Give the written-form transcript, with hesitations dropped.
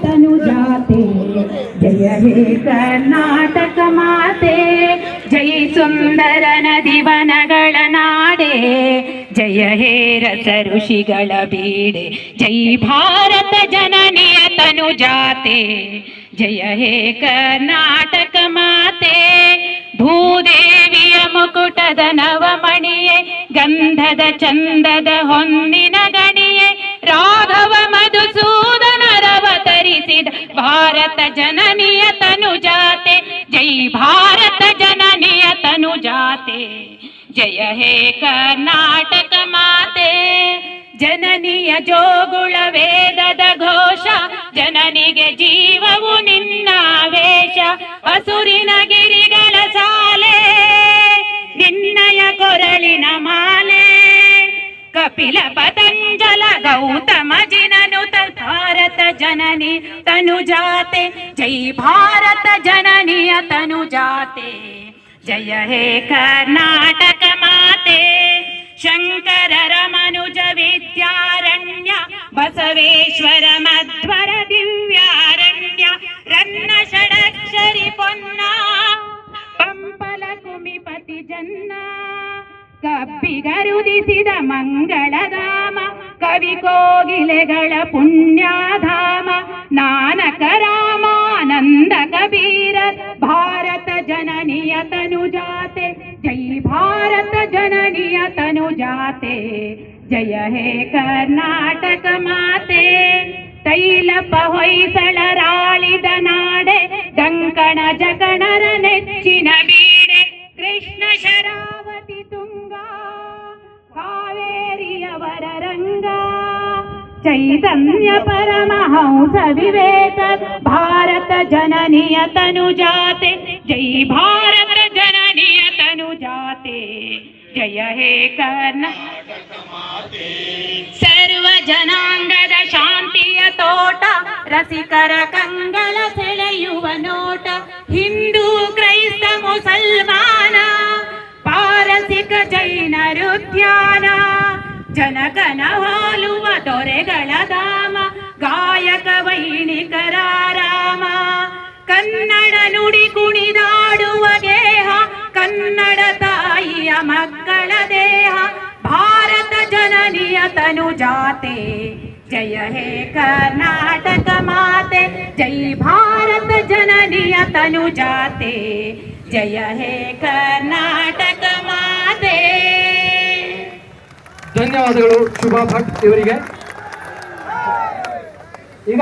तनु जाते जय हे कर्नाटक माते जय सुंदर नदी वनಗಳ ನಾಡೆ जय हे रस ಋಷಿಗಳ ಬೀಡೆ जय भारत जननिಯ तनु जाते जय हे कर्नाटक माते ಭೂದೇವಿಯ ಮುಕುಟದ ನವಮಣಿಯೇ ಗಂಧದ ಚಂದದ ಹೊನ್ನಿನ ಗಣಿಯೇ ರಾಘವ ಮಧುಸೂದನರವತರಿಸಿದ ಭಾರತ ಜನನಿಯ ತನು ಜಾತೆ ಜೈ ಭಾರತ ಜನನಿಯ ತನು ಜಾತೆ ಜಯ ಹೇ ಕರ್ನಾಟಕ ಮಾತೆ ಜನನಿಯ ಜೋಗುಳ ವೇದದ ಘೋಷ ಜನನಿಗೆ ಜೀವವು ನಿನ್ನ ವೇಷ ಹಸುರಿನ ಗಿರಿಗಳ ಸಾಲೆ ನಿನ್ನಯ ಕೊರಳಿನ ಮಾಲೆ ಕಪಿಲ ಪತಂಜಲ ಗೌತಮ ಜಿನನುತ ಭಾರತ ಜನನಿ ತನು ಜಾತೆ ಜೈ ಭಾರತ ಜನನಿಯ ತನು ಜಾತೆ ಜಯ ಹೇ ಕರ್ನಾಟಕ ಮಾತೆ ಶಂಕರರ ಮನುಜ ವಿದ್ಯಾರಣ್ಯ ಬಸವೇಶ್ವರ ಮಧ್ವರ ದಿವ್ಯಾರಣ್ಯ ರನ್ನ ಷಡಕ್ಷರಿ ಪೊನ್ನ ಪಂಪಲ ಕುಮಿಪತಿ ಜನ್ನ ಕಬ್ಬಿಗರುದಿಸಿದ ಮಂಗಳಧಾಮ ಕವಿ ಕೋಗಿಲೆಗಳ ಪುಣ್ಯಧಾಮ ನಾನಕ ರಾಮಾನಂದ ಕಬೀರ ಭಾರತ ಜನನಿಯ ತನು ಜಾತೆ ಜೈ ಭಾರತ ಜನನಿಯ ತನು ಜಾತೆ ಜಯ ಹೇ ಕರ್ನಾಟಕ ಮಾತೆ ತೈಲಪ ಹೊಯ್ಸಳರಾಳಿದ ನಾಡೆ ಕಂಕಣ ಜಕಣರ ನೆಚ್ಚಿನ ಬೀಡೆ ಕೃಷ್ಣ ಶರಾವತಿ ತುಂಗ ಕಾವೇರಿಯವರ ರಂಗ ಚೈತನ್ಯ ಪರಮಹಂಸ ವಿವೇಕ ಭಾರತ ಜನನಿಯ ತನು ಜಾತೆ ಜೈ ಭಾರತ ಜನನಿಯ ತನು ಜಾತೆ ಜಯ ಹೇ ಕರ್ನಾಟಕ ಮಾತೆ ಸರ್ವ ಜನಾಂಗದ ಶಾಂತಿಯ ತೋಟ ರಸಿಕರ ಕಂಗಳ ಸೆಳೆಯುವ ನೋಟ ಹಿಂದೂ ಕ್ರೈಸ್ತ ಮುಸಲ್ಮಾನ ಪಾರಸಿಕ ಜೈನರುದ್ಯಾನ ಜನಕನ ಹೋಲುವ ದೊರೆಗಳ ಧಾಮ ಗಾಯಕ ವೈಣಿಕರ ರಾಮ ಕನ್ನಡ ನುಡಿ ಕುಣಿದಾಡುವ ಗೇಹ ಕನ್ನಡ ತಾಯಿಯ ಮಕ್ಕಳ ದೇಹ ಭಾರತ ಜನನಿಯ ತನು ಜಾತೆ ಜಯ ಹೇ ಕರ್ನಾಟಕ ಮಾತೆ ಜೈ ಭಾರತ ಜನನಿಯ ತನು ಜಾತೆ ಜಯ ಹೇ ಕರ್ನಾಟಕ ಮಾತೆ. ಧನ್ಯವಾದಗಳು ಶುಭಾ ಭಟ್ ಇವರಿಗೆ. ಈಗ